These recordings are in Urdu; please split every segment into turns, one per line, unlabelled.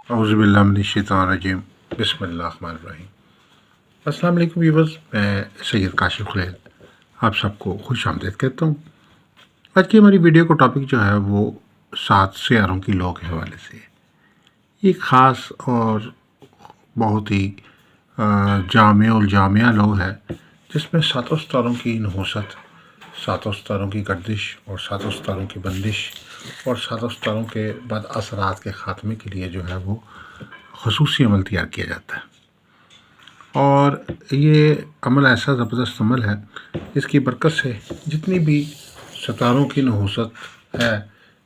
اعوذ باللہ من الشیطان الرجیم بسم اللہ الرحمن الرحیم۔ السلام علیکم ویورز، میں سید کاشف خلیل آپ سب کو خوش آمدید کہتا ہوں۔ آج کی ہماری ویڈیو کا ٹاپک جو ہے وہ 7 سیاروں کی لو کے حوالے سے ہے۔ یہ ایک خاص اور بہت ہی جامع الجامعہ لو ہے، جس میں 7 ستاروں کی نحوست، 7 ستاروں کی گردش اور 7 ستاروں کی بندش اور 7 ستاروں کے بد اثرات کے خاتمے کے لیے جو ہے وہ خصوصی عمل تیار کیا جاتا ہے۔ اور یہ عمل ایسا زبردست عمل ہے، اس کی برکت سے جتنی بھی ستاروں کی نحوست ہے،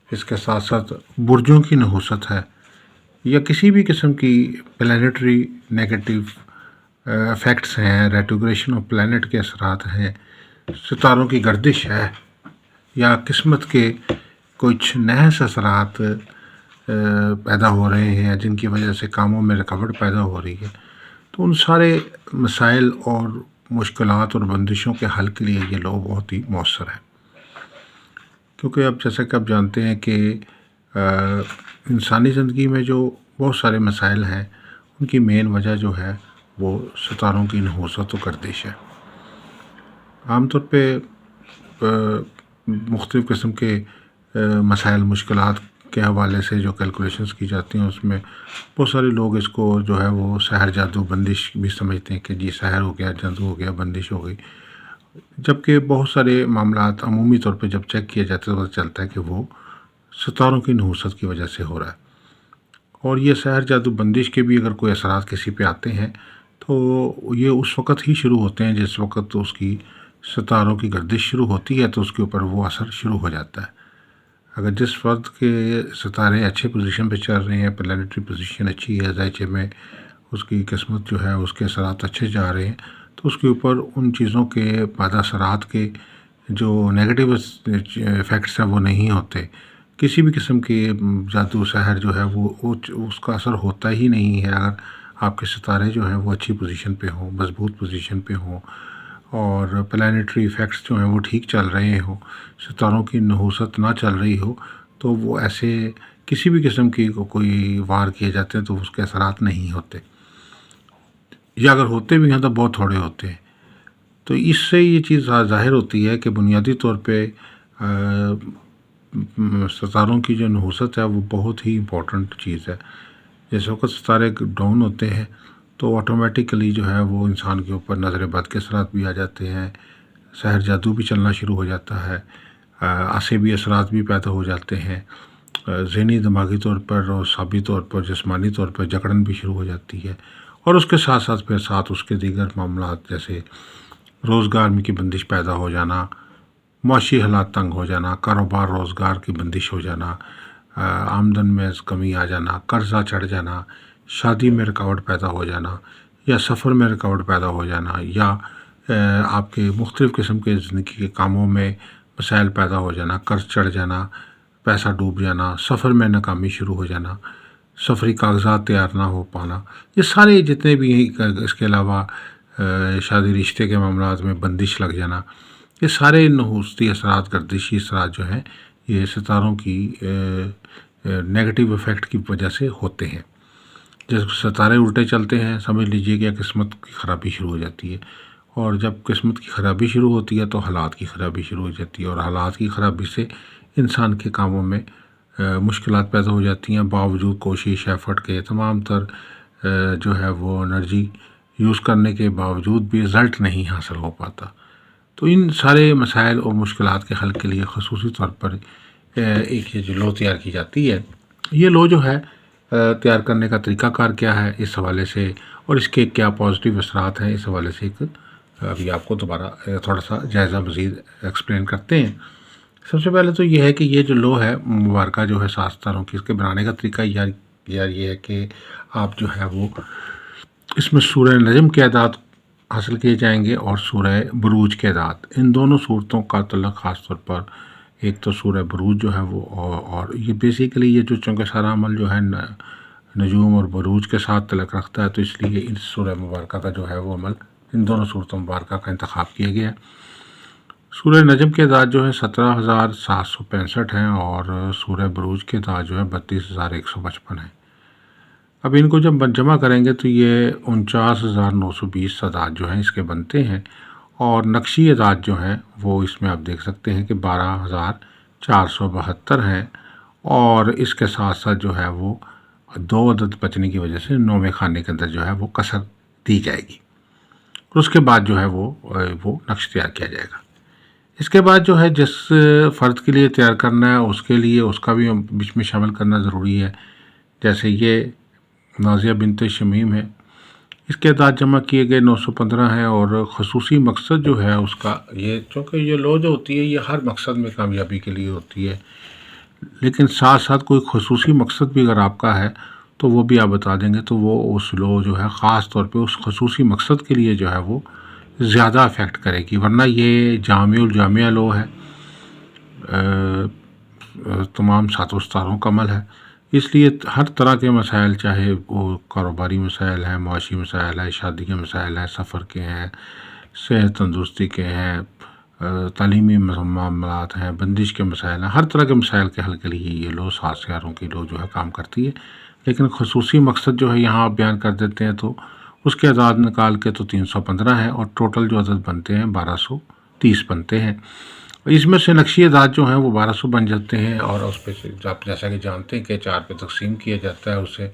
اس کے ساتھ ساتھ برجوں کی نحوست ہے، یا کسی بھی قسم کی پلانیٹری نیگیٹو افیکٹس ہیں، ریٹروگریشن آف پلانٹ کے اثرات ہیں، ستاروں کی گردش ہے، یا قسمت کے کچھ نحس اثرات پیدا ہو رہے ہیں جن کی وجہ سے کاموں میں رکاوٹ پیدا ہو رہی ہے، تو ان سارے مسائل اور مشکلات اور بندشوں کے حل کے لیے یہ لو بہت ہی مؤثر ہے۔ کیونکہ اب جیسا کہ آپ جانتے ہیں کہ انسانی زندگی میں جو بہت سارے مسائل ہیں، ان کی مین وجہ جو ہے وہ ستاروں کی نحوست و گردش ہے۔ عام طور پہ مختلف قسم کے مسائل مشکلات کے حوالے سے جو کیلکولیشنز کی جاتی ہیں، اس میں بہت سارے لوگ اس کو جو ہے وہ سحر جادو بندش بھی سمجھتے ہیں کہ جی سحر ہو گیا، جادو ہو گیا، بندش ہو گئی، جبکہ بہت سارے معاملات عمومی طور پہ جب چیک کیا جاتا ہے تو پتہ چلتا ہے کہ وہ ستاروں کی نحوست کی وجہ سے ہو رہا ہے۔ اور یہ سحر جادو بندش کے بھی اگر کوئی اثرات کسی پہ آتے ہیں تو یہ اس وقت ہی شروع ہوتے ہیں جس وقت اس کی ستاروں کی گردش شروع ہوتی ہے، تو اس کے اوپر وہ اثر شروع ہو جاتا ہے۔ اگر جس وقت کے ستارے اچھے پوزیشن پہ چل رہے ہیں، پلانیٹری پوزیشن اچھی ہے، ذائچے میں اس کی قسمت جو ہے اس کے اثرات اچھے جا رہے ہیں، تو اس کے اوپر ان چیزوں کے بعد اثرات کے جو نیگیٹو افیکٹس ہیں وہ نہیں ہوتے۔ کسی بھی قسم کے جادو سحر جو ہے وہ اس کا اثر ہوتا ہی نہیں ہے اگر آپ کے ستارے جو ہیں وہ اچھی پوزیشن پہ ہوں، مضبوط پوزیشن پہ ہوں، اور پلانیٹری افیکٹس جو ہیں وہ ٹھیک چل رہے ہوں، ستاروں کی نحوست نہ چل رہی ہو، تو وہ ایسے کسی بھی قسم کی کوئی وار کیے جاتے ہیں تو اس کے اثرات نہیں ہوتے، یا اگر ہوتے بھی ہیں تو بہت تھوڑے ہوتے ہیں۔ تو اس سے یہ چیز ظاہر ہوتی ہے کہ بنیادی طور پہ ستاروں کی جو نحوست ہے وہ بہت ہی امپورٹنٹ چیز ہے۔ جس وقت ستارے ڈاؤن ہوتے ہیں تو آٹومیٹیکلی جو ہے وہ انسان کے اوپر نظر بد کے اثرات بھی آ جاتے ہیں، سحر جادو بھی چلنا شروع ہو جاتا ہے، عصبی اثرات بھی پیدا ہو جاتے ہیں، ذہنی دماغی طور پر اور سابی طور پر جسمانی طور پر جکڑن بھی شروع ہو جاتی ہے، اور اس کے ساتھ ساتھ پھر اس کے دیگر معاملات جیسے روزگار میں کی بندش پیدا ہو جانا، معاشی حالات تنگ ہو جانا، کاروبار روزگار کی بندش ہو جانا، آمدن میں کمی آ جانا، قرضہ چڑھ جانا، شادی میں رکاوٹ پیدا ہو جانا، یا سفر میں رکاوٹ پیدا ہو جانا، یا آپ کے مختلف قسم کے زندگی کے کاموں میں مسائل پیدا ہو جانا، قرض چڑھ جانا، پیسہ ڈوب جانا، سفر میں ناکامی شروع ہو جانا، سفری کاغذات تیار نہ ہو پانا، یہ سارے جتنے بھی اس کے علاوہ شادی رشتے کے معاملات میں بندش لگ جانا، یہ سارے نحوستی اثرات، گردشی اثرات جو ہیں یہ ستاروں کی نیگیٹو افیکٹ کی وجہ سے ہوتے ہیں۔ جب ستارے الٹے چلتے ہیں سمجھ لیجئے کہ قسمت کی خرابی شروع ہو جاتی ہے، اور جب قسمت کی خرابی شروع ہوتی ہے تو حالات کی خرابی شروع ہو جاتی ہے، اور حالات کی خرابی سے انسان کے کاموں میں مشکلات پیدا ہو جاتی ہیں، باوجود کوشش ایفرٹ کے تمام تر جو ہے وہ انرجی یوز کرنے کے باوجود بھی رزلٹ نہیں حاصل ہو پاتا۔ تو ان سارے مسائل اور مشکلات کے حل کے لیے خصوصی طور پر ایک یہ جو لو تیار کی جاتی ہے، یہ لو جو ہے تیار کرنے کا طریقہ کار کیا ہے اس حوالے سے، اور اس کے کیا پازیٹیو اثرات ہیں، اس حوالے سے ابھی آپ کو دوبارہ تھوڑا سا جائزہ مزید ایکسپلین کرتے ہیں۔ سب سے پہلے تو یہ ہے کہ یہ جو لو ہے مبارکہ جو ہے 7 ستاروں کی، اس کے بنانے کا طریقہ یار یہ ہے کہ آپ جو ہے وہ اس میں سورہ نجم کے اعداد حاصل کیے جائیں گے اور سورہ بروج کے اعداد، ان دونوں صورتوں کا تعلق خاص طور پر ایک تو سورہ بروج جو ہے وہ، اور یہ بیسیکلی یہ جو چونکہ سارا عمل جو ہے نجوم اور بروج کے ساتھ تعلق رکھتا ہے، تو اس لیے اس سورہ مبارکہ کا جو ہے وہ عمل ان دونوں صورتوں مبارکہ کا انتخاب کیا گیا ہے۔ سورہ نجم کے اعداد جو ہے 17,765 ہیں، اور سورہ بروج کے اعداد جو ہے 32,155 ہیں۔ اب ان کو جب جمع کریں گے تو یہ 49,920 اعداد جو ہیں اس کے بنتے ہیں، اور نقشی اعداد جو ہیں وہ اس میں آپ دیکھ سکتے ہیں کہ 12,472 ہیں، اور اس کے ساتھ ساتھ جو ہے وہ 2 عدد بچنے کی وجہ سے 9ویں خانے کے اندر جو ہے وہ کسر دی جائے گی، اور اس کے بعد جو ہے وہ نقش تیار کیا جائے گا۔ اس کے بعد جو ہے جس فرد کے لیے تیار کرنا ہے اس کے لیے اس کا بھی بیچ میں شامل کرنا ضروری ہے، جیسے یہ نازیہ بنت شمیم ہے، اس کے اعداد جمع کیے گئے 915 ہیں، اور خصوصی مقصد جو ہے اس کا یہ، چونکہ یہ لو جو ہوتی ہے یہ ہر مقصد میں کامیابی کے لیے ہوتی ہے، لیکن ساتھ ساتھ کوئی خصوصی مقصد بھی اگر آپ کا ہے تو وہ بھی آپ بتا دیں گے تو وہ اس لو جو ہے خاص طور پہ اس خصوصی مقصد کے لیے جو ہے وہ زیادہ افیکٹ کرے گی، ورنہ یہ جامع الجامعہ لو ہے، تمام سات استاروں کا عمل ہے، اس لیے ہر طرح کے مسائل، چاہے وہ کاروباری مسائل ہیں، معاشی مسائل ہیں، شادی کے مسائل ہیں، سفر کے ہیں، صحت تندرستی کے ہیں، تعلیمی معاملات ہیں، بندش کے مسائل ہیں، ہر طرح کے مسائل کے حل کے لیے یہ لو 7 سیاروں کی لو جو ہے کام کرتی ہے۔ لیکن خصوصی مقصد جو ہے یہاں آپ بیان کر دیتے ہیں تو اس کے اعداد نکال کے تو 315 ہیں، اور ٹوٹل جو عدد بنتے ہیں 1230 بنتے ہیں۔ اس میں سے نقشی اعداد جو ہیں وہ 1200 بن جاتے ہیں، اور اس پہ آپ جیسا کہ جانتے ہیں کہ 4 پہ تقسیم کیا جاتا ہے اسے،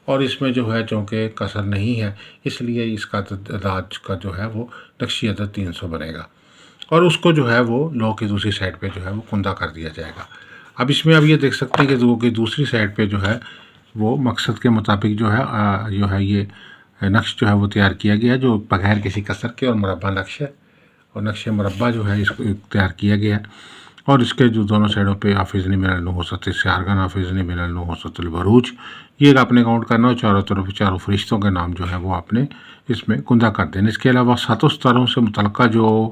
اور اس میں جو ہے چونکہ کسر نہیں ہے اس لیے اس کا اعداد کا جو ہے وہ نقشی عدد 300 بنے گا، اور اس کو جو ہے وہ لو کی دوسری سائڈ پہ جو ہے وہ کندہ کر دیا جائے گا۔ اب اس میں اب یہ دیکھ سکتے ہیں کہ لو کی دوسری سائڈ پہ جو ہے وہ مقصد کے مطابق جو ہے یہ نقش جو ہے وہ تیار کیا گیا، جو بغیر کسی کسر کے، اور مربع نقش ہے، اور نقش مربع جو ہے اس کو تیار کیا گیا، اور اس کے جو دونوں سائڈوں پہ حافظنی من النحوست سیارگن، حافظنی من النحوست البروج، یہ آپ نے کاؤنٹ کرنا، اور چاروں طرف چاروں فرشتوں کے نام جو ہے وہ آپ نے اس میں کندہ کر دینا۔ اس کے علاوہ 7 ستاروں سے متعلقہ جو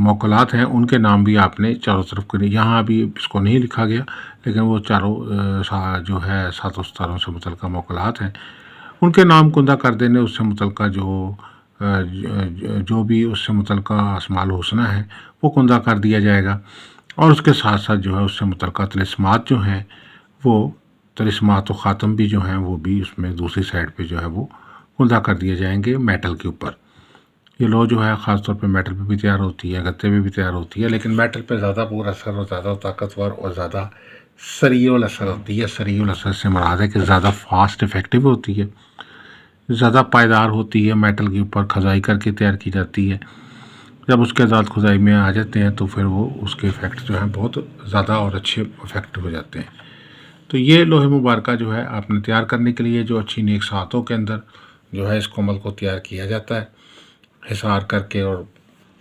موکلات ہیں ان کے نام بھی آپ نے چاروں طرف کرنے، یہاں ابھی اس کو نہیں لکھا گیا لیکن وہ چاروں جو ہے 7 ستاروں سے متعلقہ موکلات ہیں ان کے نام کندہ کر دینے، اس سے متعلقہ جو بھی اس سے متعلقہ اسماء الحسنہ ہے وہ کندہ کر دیا جائے گا، اور اس کے ساتھ ساتھ جو ہے اس سے متعلقہ طلسمات جو ہیں وہ طلسمات و خاتم بھی جو ہیں وہ بھی اس میں دوسری سائڈ پہ جو ہے وہ کندہ کر دیے جائیں گے میٹل کے اوپر۔ یہ لو جو ہے خاص طور پہ میٹل پہ بھی تیار ہوتی ہے، گتے پہ بھی تیار ہوتی ہے، لیکن میٹل پہ زیادہ پور اثر اور زیادہ طاقتور اور زیادہ سریع الاثر ہوتی ہے۔ سریع الاثر سے مراد ہے کہ زیادہ فاسٹ افیکٹو ہوتی ہے، زیادہ پائیدار ہوتی ہے، میٹل کے اوپر کھدائی کر کے تیار کی جاتی ہے۔ جب اس کے اعداد کھدائی میں آ جاتے ہیں تو پھر وہ اس کے افیکٹ جو ہیں بہت زیادہ اور اچھے افیکٹ ہو جاتے ہیں۔ تو یہ لوح مبارکہ جو ہے آپ نے تیار کرنے کے لیے جو اچھی نیک ساعتوں کے اندر جو ہے اس کو عمل کو تیار کیا جاتا ہے، حصار کر کے اور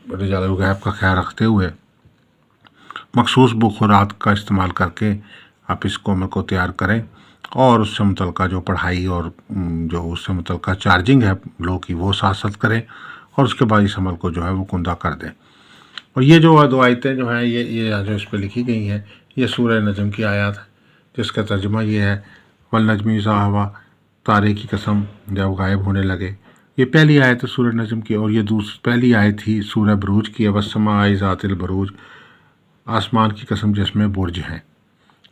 رجال الغیب کا خیال رکھتے ہوئے مخصوص بخورات کا استعمال کر کے آپ اس کو عمل کو تیار کریں، اور اس سے متعلقہ جو پڑھائی اور جو اس سے متعلقہ چارجنگ ہے لو کی وہ ساتھ ساتھ کریں، اور اس کے بعد اس عمل کو جو ہے وہ کندہ کر دیں۔ اور یہ جو 2 آیتیں جو ہیں یہ جو اس پہ لکھی گئی ہیں یہ سورہ نجم کی آیات ہے، جس کا ترجمہ یہ ہے والنجم اذا ہوا، تارے کی قسم جب غائب ہونے لگے۔ یہ پہلی آیت ہے سورہ نجم کی، اور یہ پہلی آیت تھی سورہ بروج کی، والسماء ذات البروج، آسمان کی قسم جس میں برج ہیں۔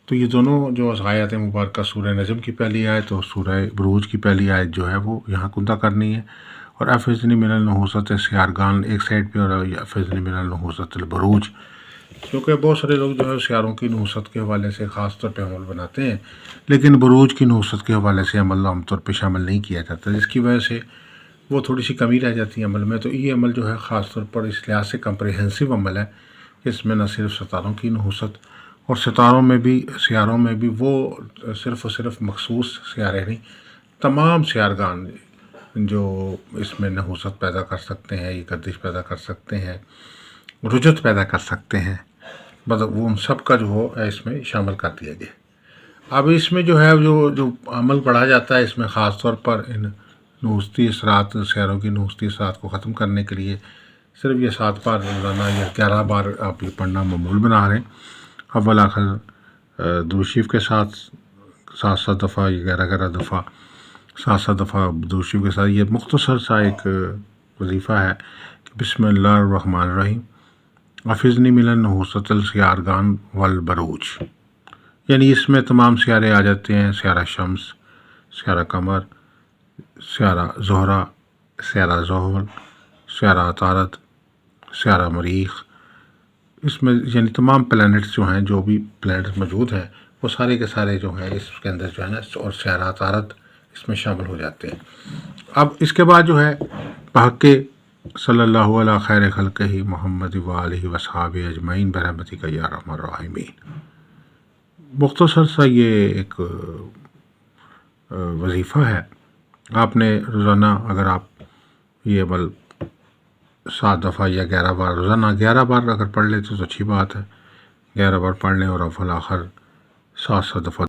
تو یہ دونوں جو آیات مبارکہ سورہ نجم کی پہلی آیت اور سورہ بروج کی پہلی آیت جو ہے وہ یہاں کندہ کرنی ہے، اور احفظنی من النحوست سیارگان ایک سائڈ پہ، اور احفظنی من النحوست البروج، کیونکہ بہت سارے لوگ جو ہے سیاروں کی نحوست کے حوالے سے خاص طور پہ عمل بناتے ہیں، لیکن بروج کی نحوست کے حوالے سے عمل عام طور پہ شامل نہیں کیا جاتا، جس کی وجہ سے وہ تھوڑی سی کمی رہ جاتی ہے عمل میں۔ تو یہ عمل جو ہے خاص طور پر اس لحاظ سے کمپریہنسو عمل ہے، اس میں نہ صرف ستاروں کی نحوست، اور سیاروں میں بھی وہ صرف و صرف مخصوص سیارے نہیں، تمام سیارگان جو اس میں نحوست پیدا کر سکتے ہیں، یہ گردش پیدا کر سکتے ہیں، رجت پیدا کر سکتے ہیں، مطلب وہ ان سب کا جو ہو اس میں شامل کر دیا گیا۔ اب اس میں جو ہے جو عمل پڑھا جاتا ہے اس میں خاص طور پر ان نحوستی اثرات، سیاروں کی نحوستی اثرات کو ختم کرنے کے لیے صرف یہ 7 بار روزانہ یا 11 بار آپ یہ پڑھنا معمول بنا رہے ہیں، اول آخر درود شریف کے ساتھ 7 دفعہ یا 11 دفعہ 7 دفعہ درود شریف کے ساتھ۔ یہ مختصر سا ایک وظیفہ ہے کہ بسم اللہ الرحمن الرحیم حافظنی من النحوست السیارگان والبروج، یعنی اس میں تمام سیارے آ جاتے ہیں، سیارہ شمس، سیارہ قمر، سیارہ زہرہ، سیارہ زحل، سیارہ عطارد، سیارہ مریخ، اس میں یعنی تمام پلانٹس جو ہیں، جو بھی پلانٹس موجود ہیں وہ سارے کے سارے جو ہیں اس کے اندر جو ہے نا، اور سیارہ عطارد اس میں شامل ہو جاتے ہیں۔ اب اس کے بعد جو ہے بحق صلی اللہ علیہ خیر خلقہ محمد وآلہ وصحابہ اجمعین برحمتک یا ارحم الراحمین، مختصر سا یہ ایک وظیفہ ہے۔ آپ نے روزانہ اگر آپ یہ عمل 7 دفعہ یا 11 بار، روزانہ 11 بار اگر پڑھ لیتے تو اچھی بات ہے، 11 بار پڑھ لیں اور اوفل آخر 7 دفعہ